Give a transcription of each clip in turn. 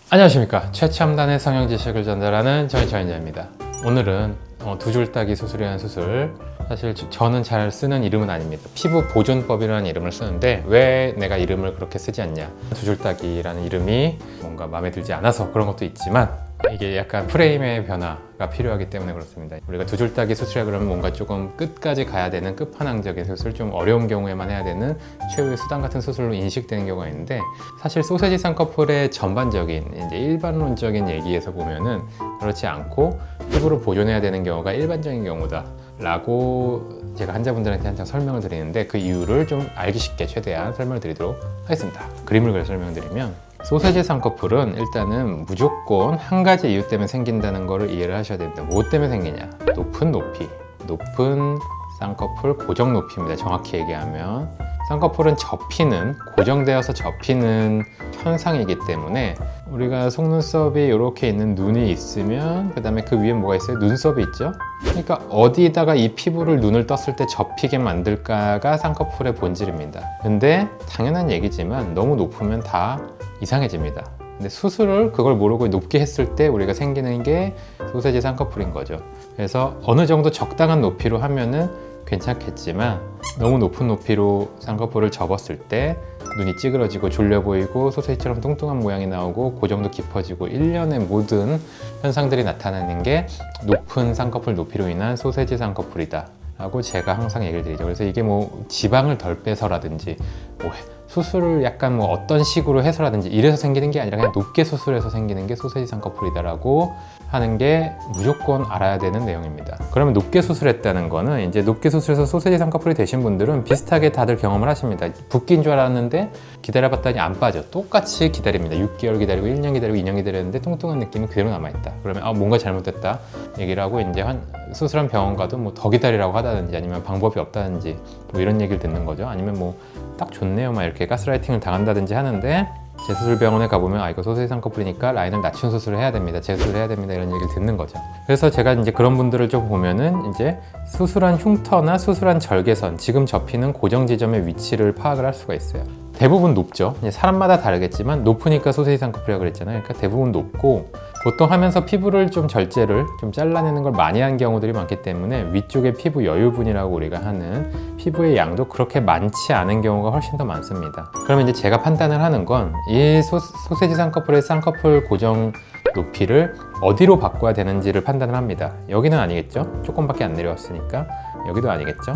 안녕하십니까. 최첨단의 성형 지식을 전달하는 전인자입니다. 오늘은 두 줄 따기 수술이라는 수술, 사실 저는 잘 쓰는 이름은 아닙니다. 피부 보존법이라는 이름을 쓰는데 왜 내가 이름을 그렇게 쓰지 않냐, 두 줄 따기라는 이름이 뭔가 마음에 들지 않아서 그런 것도 있지만 이게 약간 프레임의 변화가 필요하기 때문에 그렇습니다. 우리가 두 줄 따기 수술이라 그러면 뭔가 조금 끝까지 가야 되는 끝판왕적인 수술, 좀 어려운 경우에만 해야 되는 최후의 수단 같은 수술로 인식되는 경우가 있는데, 사실 소세지 쌍꺼풀의 전반적인 이제 일반론적인 얘기에서 보면은 그렇지 않고 피부를 보존해야 되는 경우가 일반적인 경우다 라고 제가 환자분들한테 항상 설명을 드리는데, 그 이유를 좀 알기 쉽게 최대한 설명을 드리도록 하겠습니다. 그림을 그려 설명드리면, 소세지 쌍꺼풀은 일단은 무조건 한 가지 이유 때문에 생긴다는 것을 이해를 하셔야 됩니다. 뭐 때문에 생기냐? 높은 높이, 높은 쌍꺼풀 고정 높이입니다. 정확히 얘기하면 쌍꺼풀은 접히는, 고정되어서 접히는 현상이기 때문에, 우리가 속눈썹이 이렇게 있는 눈이 있으면 그 다음에 그 위에 뭐가 있어요? 눈썹이 있죠? 그러니까 어디다가 이 피부를 눈을 떴을 때 접히게 만들까가 쌍꺼풀의 본질입니다. 근데 당연한 얘기지만 너무 높으면 다 이상해집니다. 근데 수술을 그걸 모르고 높게 했을 때 우리가 생기는 게 소세지 쌍꺼풀인 거죠. 그래서 어느 정도 적당한 높이로 하면은 괜찮겠지만, 너무 높은 높이로 쌍꺼풀을 접었을 때 눈이 찌그러지고 졸려 보이고 소세지처럼 뚱뚱한 모양이 나오고 고정도 깊어지고 일련의 모든 현상들이 나타나는 게 높은 쌍꺼풀 높이로 인한 소세지 쌍꺼풀이다 라고 제가 항상 얘기를 드리죠. 그래서 이게 뭐 지방을 덜 빼서라든지 뭐 수술을 약간 뭐 어떤 식으로 해서라든지 이래서 생기는 게 아니라 그냥 높게 수술해서 생기는 게 소세지 쌍꺼풀이다 라고 하는 게 무조건 알아야 되는 내용입니다. 그러면 높게 수술했다는 거는, 이제 높게 수술해서 소세지 쌍꺼풀이 되신 분들은 비슷하게 다들 경험을 하십니다. 붓긴 줄 알았는데 기다려봤더니 안 빠져. 똑같이 기다립니다. 6개월 기다리고 1년 기다리고 2년 기다렸는데 뚱뚱한 느낌이 그대로 남아있다. 그러면 뭔가 잘못됐다 얘기를 하고, 이제 수술한 병원 가도 뭐 더 기다리라고 하다든지 아니면 방법이 없다든지 뭐 이런 얘기를 듣는 거죠. 아니면 뭐 딱 좋네요 막 이렇게 가스라이팅을 당한다든지 하는데, 재수술병원에 가보면 이거 소세지 쌍꺼풀이니까 라인을 낮춘 수술을 해야 됩니다, 재수술을 해야 됩니다, 이런 얘기를 듣는 거죠. 그래서 제가 이제 그런 분들을 좀 보면은 이제 수술한 흉터나 수술한 절개선, 지금 접히는 고정 지점의 위치를 파악을 할 수가 있어요. 대부분 높죠. 사람마다 다르겠지만 높으니까 소세지 쌍꺼풀이라고 그랬잖아요. 그러니까 대부분 높고, 보통 하면서 피부를 좀 절제를 좀 잘라내는 걸 많이 한 경우들이 많기 때문에 위쪽에 피부 여유분이라고 우리가 하는 피부의 양도 그렇게 많지 않은 경우가 훨씬 더 많습니다. 그러면 이제 제가 판단을 하는 건, 이 소세지 쌍꺼풀의 쌍꺼풀 고정 높이를 어디로 바꿔야 되는지를 판단을 합니다. 여기는 아니겠죠? 조금밖에 안 내려왔으니까. 여기도 아니겠죠?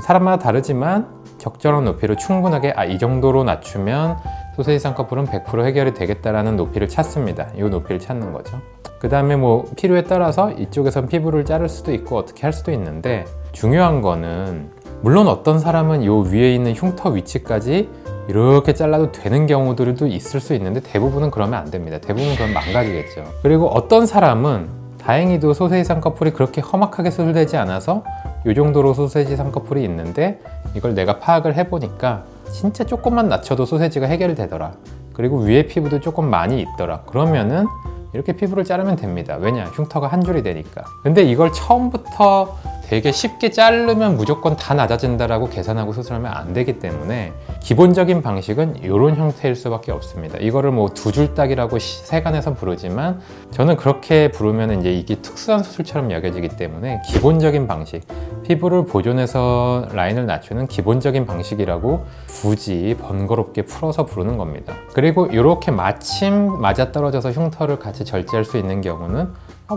사람마다 다르지만 적절한 높이로 충분하게 이 정도로 낮추면 소세지 쌍꺼풀은 100% 해결이 되겠다라는 높이를 찾습니다. 이 높이를 찾는 거죠. 그 다음에 뭐 필요에 따라서 이쪽에선 피부를 자를 수도 있고 어떻게 할 수도 있는데, 중요한 거는 물론 어떤 사람은 이 위에 있는 흉터 위치까지 이렇게 잘라도 되는 경우들도 있을 수 있는데, 대부분은 그러면 안 됩니다. 대부분은 그럼 망가지겠죠. 그리고 어떤 사람은 다행히도 소세지 쌍꺼풀이 그렇게 험악하게 수술되지 않아서 이 정도로 소세지 쌍꺼풀이 있는데, 이걸 내가 파악을 해보니까 진짜 조금만 낮춰도 소세지가 해결되더라, 그리고 위에 피부도 조금 많이 있더라, 그러면은 이렇게 피부를 자르면 됩니다. 왜냐? 흉터가 한 줄이 되니까. 근데 이걸 처음부터 되게 쉽게 자르면 무조건 다 낮아진다라고 계산하고 수술하면 안 되기 때문에, 기본적인 방식은 이런 형태일 수밖에 없습니다. 이거를 뭐 두 줄 따기라고 세간에서 부르지만, 저는 그렇게 부르면 이제 이게 특수한 수술처럼 여겨지기 때문에 기본적인 방식, 피부를 보존해서 라인을 낮추는 기본적인 방식이라고 굳이 번거롭게 풀어서 부르는 겁니다. 그리고 이렇게 마침 맞아떨어져서 흉터를 같이 절제할 수 있는 경우는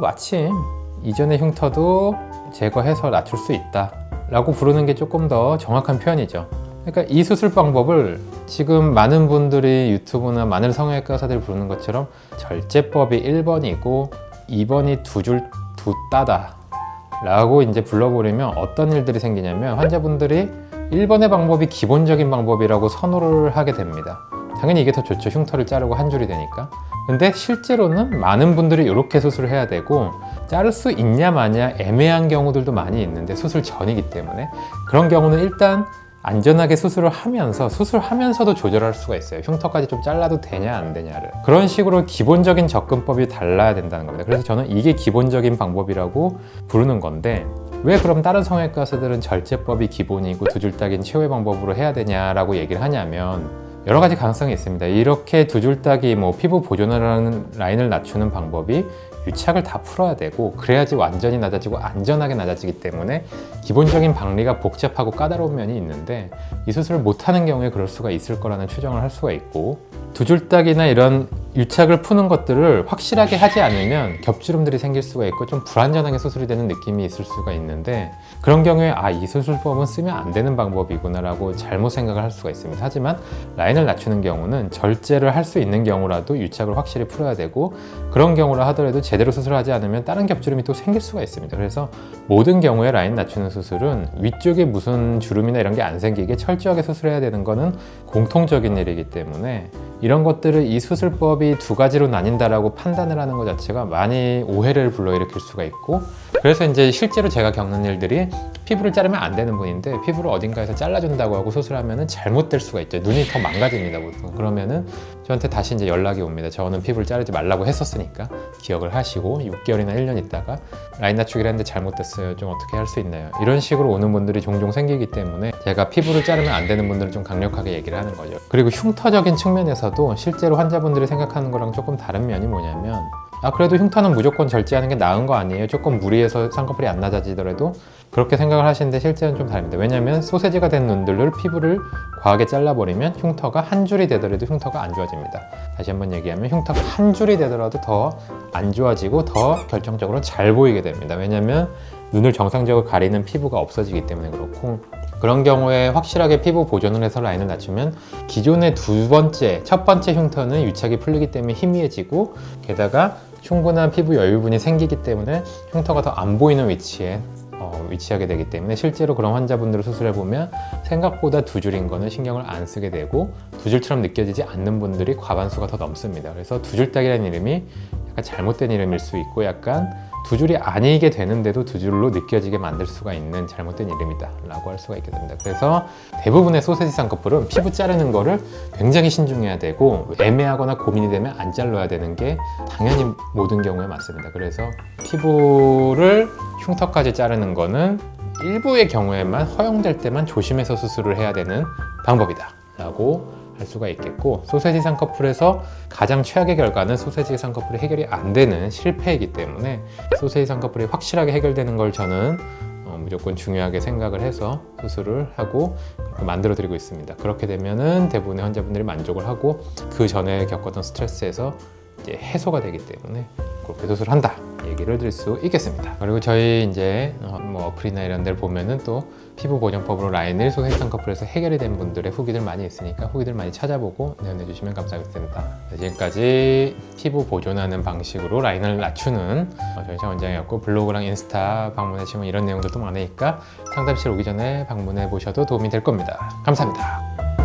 마침 이전의 흉터도 제거해서 낮출 수 있다 라고 부르는 게 조금 더 정확한 표현이죠. 그러니까 이 수술 방법을 지금 많은 분들이 유튜브나 많은 성형외과 의사들이 부르는 것처럼 절제법이 1번이고 2번이 두 줄 두 따다 라고 이제 불러버리면 어떤 일들이 생기냐면, 환자분들이 1번의 방법이 기본적인 방법이라고 선호를 하게 됩니다. 당연히 이게 더 좋죠. 흉터를 자르고 한 줄이 되니까. 근데 실제로는 많은 분들이 이렇게 수술을 해야 되고, 자를 수 있냐 마냐 애매한 경우들도 많이 있는데, 수술 전이기 때문에 그런 경우는 일단 안전하게 수술을 하면서 수술하면서도 조절할 수가 있어요. 흉터까지 좀 잘라도 되냐 안 되냐를. 그런 식으로 기본적인 접근법이 달라야 된다는 겁니다. 그래서 저는 이게 기본적인 방법이라고 부르는 건데, 왜 그럼 다른 성형외과 의사들은 절제법이 기본이고 두 줄 따기는 최후의 방법으로 해야 되냐라고 얘기를 하냐면, 여러 가지 가능성이 있습니다. 이렇게 두 줄딱이 피부 보존하는 라인을 낮추는 방법이 유착을 다 풀어야 되고 그래야지 완전히 낮아지고 안전하게 낮아지기 때문에 기본적인 방리가 복잡하고 까다로운 면이 있는데 이 수술을 못하는 경우에 그럴 수가 있을 거라는 추정을 할 수가 있고 두 줄딱이나 이런 유착을 푸는 것들을 확실하게 하지 않으면 겹주름들이 생길 수가 있고 좀 불안전하게 수술이 되는 느낌이 있을 수가 있는데 그런 경우에 이 수술법은 쓰면 안 되는 방법이구나 라고 잘못 생각을 할 수가 있습니다. 하지만 라인을 낮추는 경우는 절제를 할 수 있는 경우라도 유착을 확실히 풀어야 되고 그런 경우라 하더라도 제대로 수술하지 않으면 다른 겹주름이 또 생길 수가 있습니다. 그래서 모든 경우에 라인 낮추는 수술은 위쪽에 무슨 주름이나 이런 게 안 생기게 철저하게 수술해야 되는 거는 공통적인 일이기 때문에 이런 것들을 이 수술법이 두 가지로 나뉜다라고 판단을 하는 것 자체가 많이 오해를 불러일으킬 수가 있고 그래서 이제 실제로 제가 겪는 일들이 피부를 자르면 안 되는 분인데 피부를 어딘가에서 잘라준다고 하고 수술하면 잘못될 수가 있죠. 눈이 더 망가집니다 보통. 그러면은 저한테 다시 이제 연락이 옵니다. 저는 피부를 자르지 말라고 했었으니까 기억을 하시고 6개월이나 1년 있다가 라인 낮추기를 했는데 잘못됐어요. 좀 어떻게 할 수 있나요? 이런 식으로 오는 분들이 종종 생기기 때문에 제가 피부를 자르면 안 되는 분들을 좀 강력하게 얘기를 하는 거죠. 그리고 흉터적인 측면에서도 실제로 환자분들이 생각하는 거랑 조금 다른 면이 뭐냐면 그래도 흉터는 무조건 절제하는 게 나은 거 아니에요? 조금 무리해서 쌍꺼풀이 안 낮아지더라도 그렇게 생각을 하시는데 실제는 좀 다릅니다. 왜냐하면 소세지가 된 눈들을 피부를 과하게 잘라버리면 흉터가 한 줄이 되더라도 흉터가 안 좋아집니다. 다시 한번 얘기하면 흉터가 한 줄이 되더라도 더 안 좋아지고 더 결정적으로 잘 보이게 됩니다. 왜냐하면 눈을 정상적으로 가리는 피부가 없어지기 때문에 그렇고 그런 경우에 확실하게 피부 보존을 해서 라인을 낮추면 기존의 첫 번째 흉터는 유착이 풀리기 때문에 희미해지고 게다가 충분한 피부 여유분이 생기기 때문에 흉터가 더 안 보이는 위치에 위치하게 되기 때문에 실제로 그런 환자분들을 수술해 보면 생각보다 두 줄인 거는 신경을 안 쓰게 되고 두 줄처럼 느껴지지 않는 분들이 과반수가 더 넘습니다. 그래서 두 줄딱이라는 이름이 약간 잘못된 이름일 수 있고 약간 두 줄이 아니게 되는데도 두 줄로 느껴지게 만들 수가 있는 잘못된 이름이다 라고 할 수가 있게 됩니다. 그래서 대부분의 소세지 쌍꺼풀은 피부 자르는 거를 굉장히 신중해야 되고 애매하거나 고민이 되면 안 잘라야 되는 게 당연히 모든 경우에 맞습니다. 그래서 피부를 흉터까지 자르는 거는 일부의 경우에만 허용될 때만 조심해서 수술을 해야 되는 방법이다 라고 할 수가 있겠고 소세지 쌍꺼풀에서 가장 최악의 결과는 소세지 쌍꺼풀이 해결이 안 되는 실패이기 때문에 소세지 쌍꺼풀이 확실하게 해결되는 걸 저는 무조건 중요하게 생각을 해서 수술을 하고 만들어 드리고 있습니다. 그렇게 되면은 대부분의 환자분들이 만족을 하고 그 전에 겪었던 스트레스에서 이제 해소가 되기 때문에 그렇게 수술을 한다 얘기를 드릴 수 있겠습니다. 그리고 저희 이제 어플이나 이런 데를 보면은 또 피부 보존법으로 라인을 소세지 쌍꺼풀에서 해결이 된 분들의 후기들 많이 있으니까 후기들 많이 찾아보고 내용해 주시면 감사하겠습니다. 지금까지 피부 보존하는 방식으로 라인을 낮추는 전희찬 원장이었고 블로그랑 인스타 방문해 주시면 이런 내용들도 많으니까 상담실 오기 전에 방문해 보셔도 도움이 될 겁니다. 감사합니다.